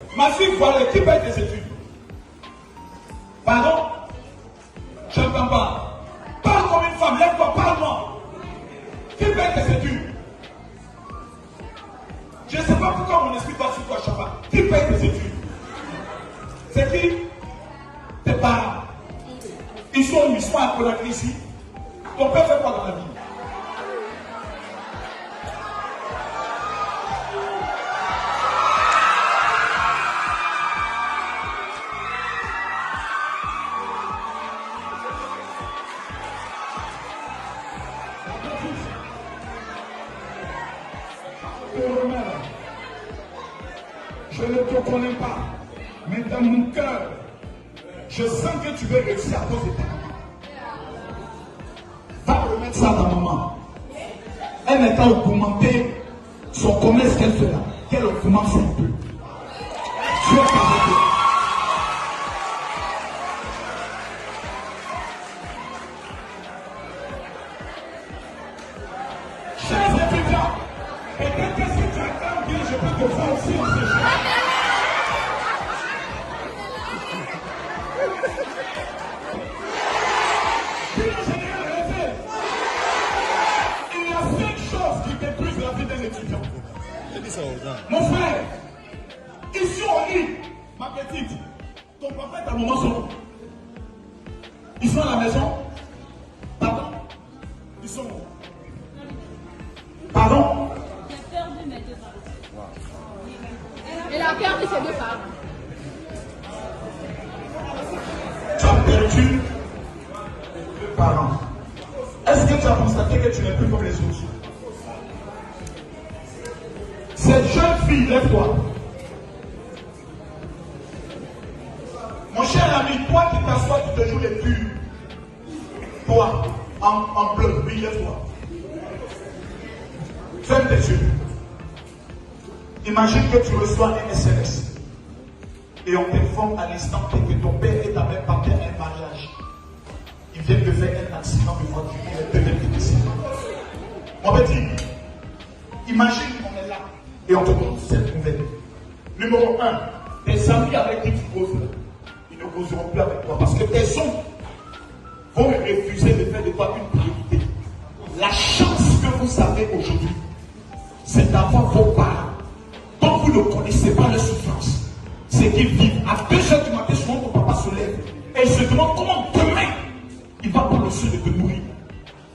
Ma fille, voilà, qui paye tes études? Pardon? Je ne comprends pas. Parle comme une femme, lève-toi, parle-moi. Qui paye tes études? Je ne sais pas pourquoi mon esprit va sur toi chaque fois. Qui paye tes études? C'est qui? Tes parents. Ils sont à Conakry ici. Ton père fait quoi dans la vie? Je ne te connais pas, mais dans mon cœur, je sens que tu veux réussir à cause de ta maman. Va remettre ça à ta maman. Elle n'est pas augmenter son commerce qu'elle fait là. Qu'elle augmente un peu. Tu vas t'arrêter. Chers étudiants, peut-être que si tu attends bien, je peux te voir aussi en séjour. Il y a 5 choses qui détruisent la vie d'un étudiant. Mon frère, ici on lit, ma petite, ton papa et ta maman sont où? Ils sont à la maison? Pardon? Ils sont où? Pardon? J'ai perdu mes deux parents. Elle a perdu ses deux parents. Tu as perdu tes parents. Est-ce que tu as constaté que tu n'es plus comme les autres? Cette jeune fille, lève-toi. Mon cher ami, toi qui t'assois, tu te joues les purs. Toi, en bleu, oui, lève-toi. Ferme tes yeux. Imagine que tu reçois un SMS et on t'informe à l'instant que ton père et ta mère partaient à un mariage. Ils viennent de faire un accident de voiture et les deux viennent de décéder. Mon petit, imagine qu'on est là et on te donne cette nouvelle. Numéro 1, tes amis avec qui tu causes là, ils ne causeront plus avec toi parce que tes sons vont refuser de faire de toi une priorité. La chance que vous avez aujourd'hui, c'est d'avoir vos parents dont vous ne connaissez pas leur souffrance. C'est qu'ils vivent à 2h du matin, souvent ton papa se lève et il se demande comment demain il va prendre le soin de te nourrir.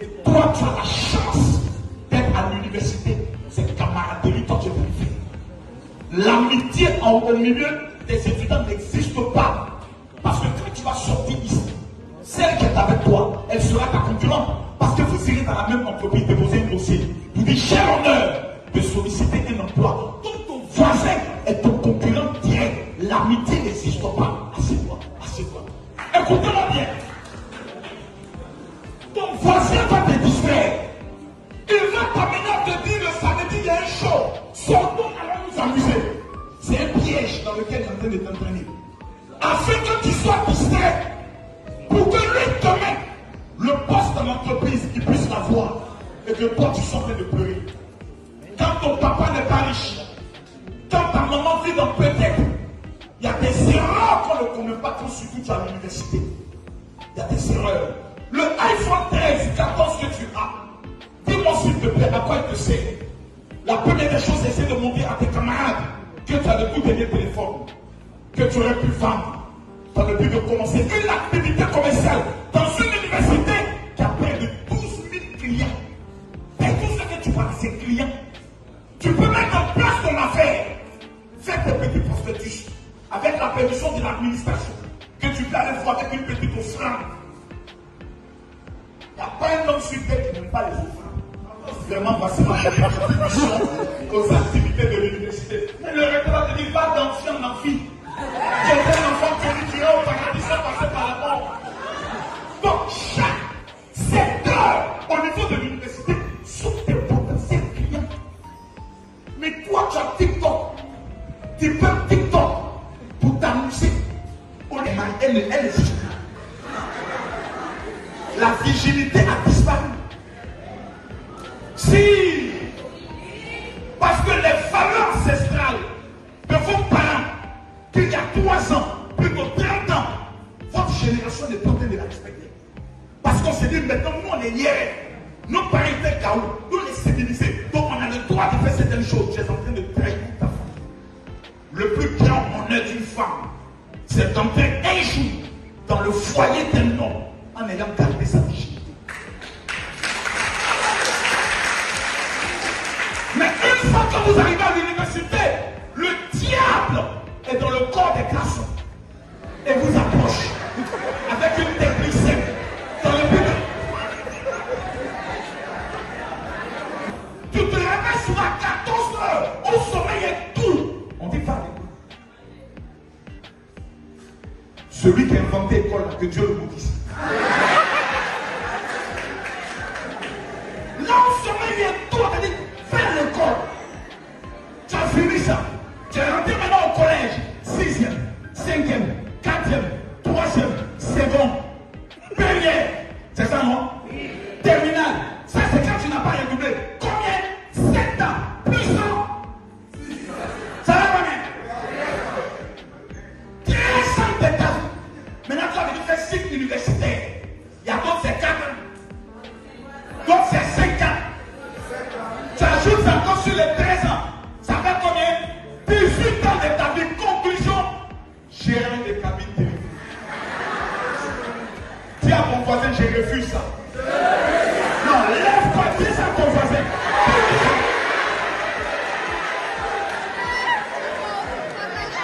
Et toi, tu as la chance d'être à l'université. C'est camaraderie, toi tu es privé. L'amitié au milieu des étudiants n'existe pas. Parce que quand tu vas sortir ici, celle qui est avec toi, elle sera ta concurrente. Parce que vous irez dans la même entreprise déposer un dossier. Vous dites, j'ai l'honneur de solliciter un emploi. Tout ton voisin est ton concurrent direct. L'amitié n'existe pas. Assieds-toi, assieds-toi. Écoutez-moi bien. Ton voisin va te distraire. Il va t'amener à te dire le samedi, il y a un show. Sortons, allons nous amuser. C'est un piège dans lequel il est en train de t'entraîner. Afin que tu sois distrait. Pour que lui te mette le poste dans l'entreprise, qu'il puisse l'avoir. Et que toi, tu sois en train de pleurer. Quand ton papa n'est pas riche, quand ta maman vit dans peut-être, il y a des erreurs qu'on ne commet pas quand surtout tu es à l'université. Il y a des erreurs. Le iPhone 13, 14 que tu as, dis-moi s'il te plaît à quoi il te sert. La première des choses, c'est de montrer à tes camarades que tu as le tout dernier téléphone, que tu aurais pu vendre dans le but de commencer une activité commerciale dans une université qui a près de 12 000 clients. Et tout ce que tu vois, ces clients, tu peux mettre en place ton affaire. Fais tes petits prospectus avec la permission de l'administration que tu peux aller voir avec une petite offrande. Il n'y a pas un homme sur terre qui n'aime pas les offrandes. Vraiment, voici ma contribution aux activités de l'université. Mais le recteur va te dire, va d'ancien en amphi. Tu es un enfant qui est au paradis sans passer par la mort. Donc, chaque secteur au niveau de l'université sont des potentiels clients. Mais toi, tu as TikTok. Tu peux TikTok pour t'amuser. Elle est juste là. La virginité a disparu. Si, parce que les valeurs ancestrales de vos parents qu'il y a 3 ans, plus de 30 ans, votre génération n'est pas en train de la respecter. Parce qu'on s'est dit, maintenant, nous, on est hier. Nos parents étaient chaos, nous les civilisés. Donc, on a le droit de faire certaines choses. Tu es en train de trahir ta famille. Le plus grand honneur d'une femme, c'est d'entrer un jour dans le foyer d'un homme en ayant gardé sa virginité. Mais une fois que vous arrivez à l'université, le diable est dans le corps des garçons et vous approche avec une technicien dans le but. Tu te réveilles sur la 14 heures, au sommeil est tout. On dit pas. Celui qui a inventé l'école, que Dieu le maudisse. Là, au sommeil est tout. On a dit, fais l'école. Tu as fini ça. Tu es rentré maintenant au collège. 6e, 5e, 4e, 3e, seconde, première. C'est ça, non? Terminale. Ça, c'est quand tu n'as pas redoublé. Combien? 7 ans. Plus 100. Ça va combien? 13 ans d'état. Maintenant, tu as venu faire cycle universitaire. Il y a d'autres, c'est 4 ans. Donc, c'est 5 ans. Tu ajoutes encore sur les 13 ans. Ça fait combien? 18 ans de ta vie. Conclusion, gérant des cabines téléphoniques. Dis à ton voisin, je refuse ça. Non, lève-toi, dis ça à ton voisin.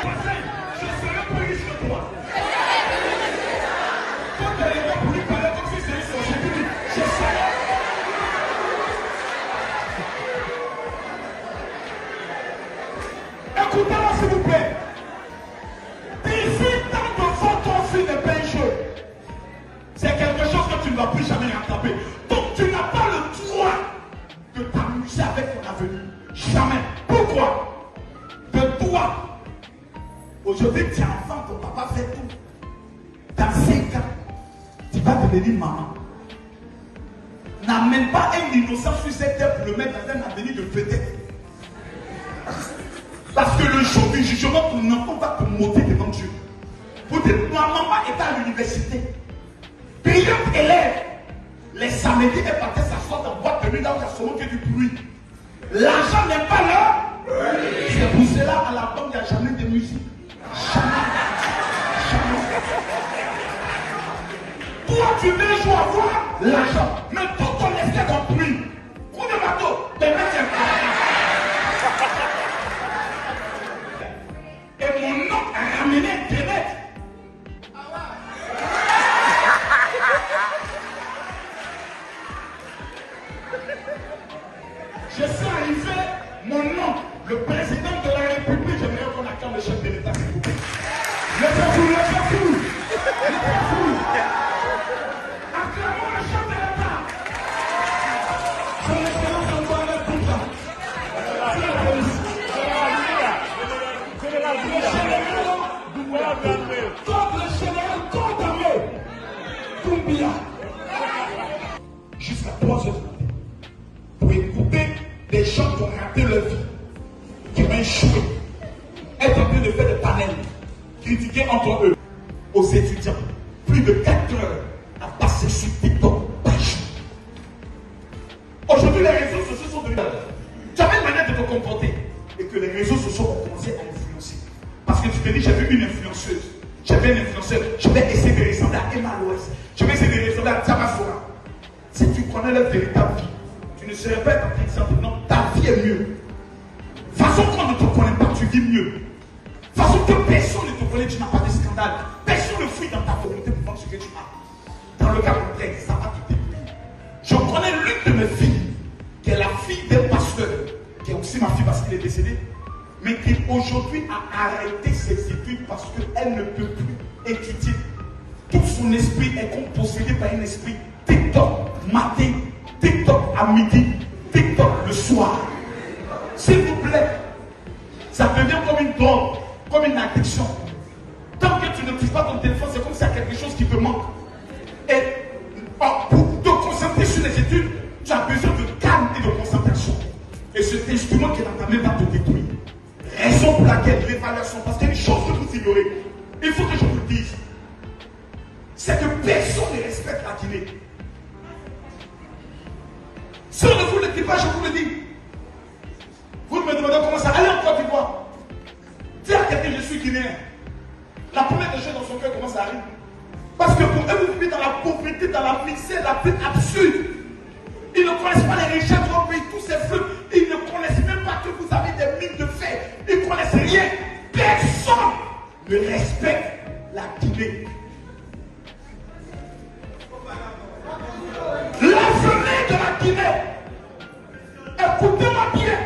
Voisin, je serai plus riche que toi. Quand tu es là pour lui parler comme si c'est une société, je serai. Écoutez-moi s'il vous plaît. 18 ans de votre fille de péché. C'est quelque chose que tu ne vas plus jamais rattraper. Donc tu n'as pas le droit de t'amuser avec ton avenir. Jamais. Pourquoi? De toi. Aujourd'hui tu es enfant, ton papa fait tout. Dans 5 ans, tu vas devenir maman. N'amène pas un innocent sur cette terre pour le mettre dans un avenir de vedette. Parce que le jour du jugement, ton enfant va te monter devant Dieu. Vous dites, ma maman est à l'université. Brillante élève. Les samedis, elle partait s'asseoir dans boîte de nuit là où il y a seulement que du bruit. L'argent n'est pas là. C'est pour cela à la banque, il n'y a jamais de musique. Jamais. Jamais. Toi, tu veux jouer à voir l'argent. Mais tout ton esprit est bruit. Coup de bateau. Les mecs, et mon nom a ramené Internet. Je suis arrivé, mon nom, le président de la République, j'aimerais qu'on acclame le chef de l'État, s'il vous plaît. Le chef fou, le chef fou, le chef fou. Acclamons le chef de l'État. Son excellence Antoine Poutra. C'est la police. Contre le général Condamé, Doumbia, jusqu'à 3 heures du matin, pour écouter des gens qui ont raté leur vie, qui ont échoué, être en train de faire des panels, critiquer entre eux, aux étudiants, plus de 4 heures à passer sur TikTok par jour. Aujourd'hui, les réseaux sociaux sont devenus. Tu avais une manière de te comporter et que les réseaux sociaux ont commencé à influencer. Parce que tu te dis, j'ai vu une influenceuse, j'ai vu un influenceur, je vais essayer de ressembler à Emma Loès, je vais essayer de ressembler à Tabasora. Si tu connais leur véritable vie, tu ne serais pas en train de dire non, ta vie est mieux. Façon qu'on ne te connaît pas, tu vis mieux. Façon que personne ne te connaît, tu n'as pas de scandale. Personne ne fuit dans ta volonté pour voir ce que tu as. Dans le cas contraire, ça va te détruire. Je connais l'une de mes filles, qui est la fille d'un pasteur, qui est aussi ma fille parce qu'il est décédé, mais qui aujourd'hui a arrêté ses études parce qu'elle ne peut plus étudier. Tout son esprit est comme possédé par un esprit TikTok matin, TikTok à midi, TikTok le soir. S'il vous plaît, ça devient comme une drogue, comme une addiction. Tant que tu ne touches pas ton téléphone, c'est comme s'il y a quelque chose qui te manque. Et pour te concentrer sur les études, tu as besoin de calme et de concentration. Et cet instrument qui est dans ta main va te détruire. Raison pour laquelle l'évaluation, parce qu'il y a une chose que vous ignorer. Il faut que je vous le dise. C'est que personne ne respecte la Guinée. Si on ne vous le dit pas, je vous le dis. Vous me demandez comment ça. Allez en Côte d'Ivoire. Dis à quelqu'un, je suis guinéen. La première des choses dans son cœur, comment ça arrive? Parce que pour eux, vous vivez dans la pauvreté, dans la misère la plus absurde. Ils ne connaissent pas les richesses de votre pays, tous ces flux. Ils ne connaissent même pas que vous avez des mines de fer. Ils ne connaissent rien. Personne ne respecte la Guinée. L'avenir de la Guinée, écoutez-moi bien,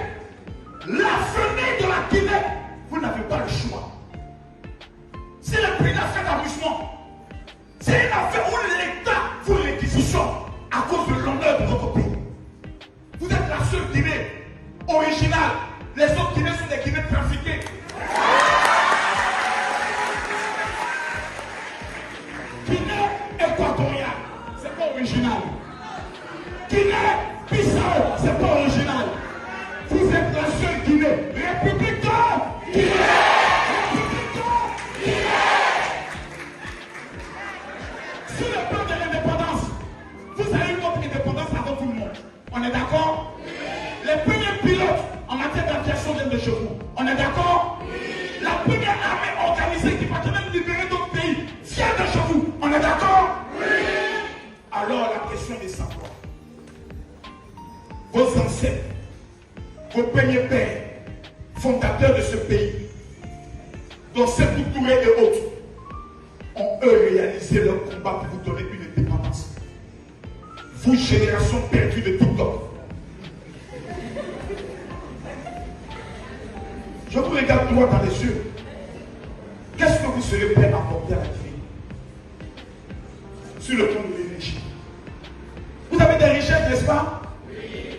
l'avenir de la Guinée, vous n'avez pas le choix. C'est le prix d'affaire d'amusement. C'est une affaire où l'État vous réquisitionne à cause de l'honneur de votre pays. Vous êtes la seule Guinée originale. Les autres Guinées sont des Guinées trafiquées. Guinée équatoriale, c'est pas original. Guinée-Bissau, c'est pas original. Vous êtes la seule Guinée. Républicain, Guinée. Républicain, Guinée. Sur le plan de l'indépendance, vous avez eu votre indépendance avant tout le monde. On est d'accord? Les premiers pilotes en matière d'aviation viennent de chez vous. On est d'accord? La première armée organisée qui va même libérer d'autres pays vient de chez vous. On est d'accord? Alors la question est de savoir. Vos ancêtres, vos premiers pères, fondateurs de ce pays, dont Sékou Touré et autres, ont eux réalisé leur combat pour vous donner une indépendance. Vous, génération perdue de tout temps. Je vous regarde droit dans les yeux. Qu'est-ce que vous serez prêt à apporter à la Guinée sur le plan de l'énergie? Vous avez des richesses, n'est-ce pas?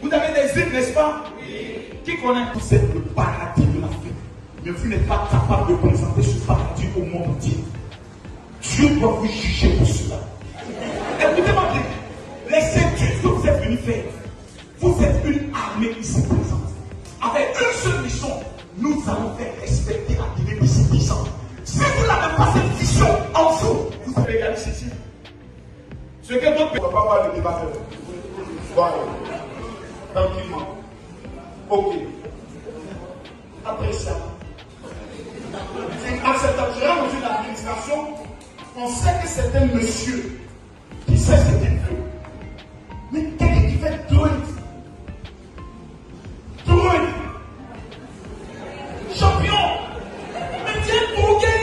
Vous avez des îles, n'est-ce pas? Oui. Qui connaît? Vous êtes le paradis de l'Afrique. Mais vous n'êtes pas capable de présenter ce paradis au monde entier. Dieu doit vous juger pour cela. Écoutez-moi bien. Les ceintures que vous êtes venus faire, vous êtes une armée ici présente. Avec une seule mission, nous allons faire respecter la Guinée d'ici 10 ans. Si vous n'avez pas cette vision en vous, vous allez gagner ici. Ce que d'autres ne peuvent pas voir le débat. Voilà. Tranquillement. Ok. Après ça, c'est acceptable. Je rentre dans une administration, on sait que c'est un monsieur qui sait ce qu'il fait. Mais quelqu'un qui fait truc. Champion. Mais tiens, drogué.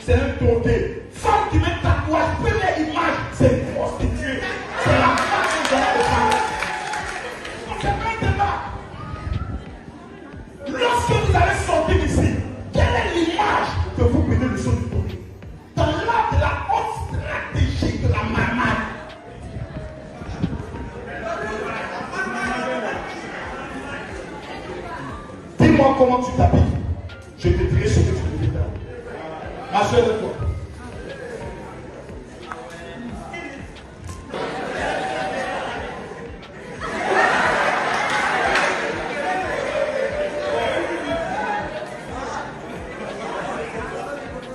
C'est un tourné. Femme qui met tatouage, première image, c'est une prostituée. C'est la femme de la femme. C'est pas un débat. Lorsque vous allez sortir d'ici, quelle est l'image que vous prenez le son du tourné? Dans l'art de la haute stratégie de la marmite. Dis-moi comment tu t'habilles. Je te dirai ce que tu veux faire. Ma soeur de toi.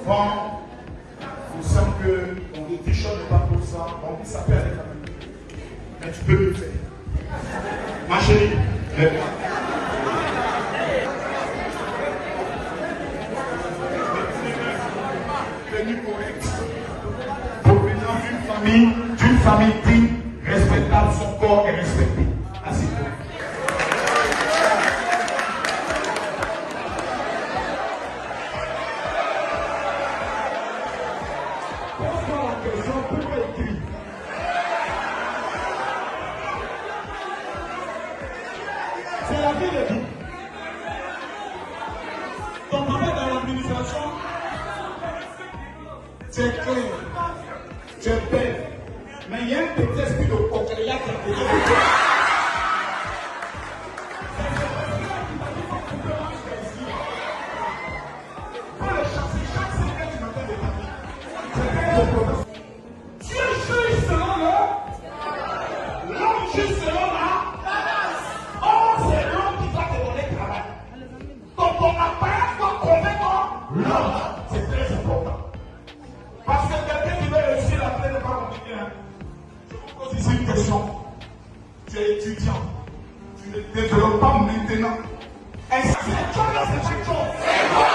Bon, il semble que ton t-shirt n'est pas pour ça. On dit ça peut aller quand même. Mais tu peux le faire. Ma chérie, lève-toi. Correct. Provenant d'une famille digne, respectable, son corps est respecté. Assieds-toi. Pose-moi la question, pourquoi écrit? C'est clair. Tu es belle. Mais il y a un petit esprit de coquillerie qui a été fait. C'est très important. Parce que quelqu'un qui veut réussir la plaie n'est pas compliqué. Je vous pose ici une question. Tu es étudiant. Tu ne développes pas maintenant. Est-ce que c'est une chose?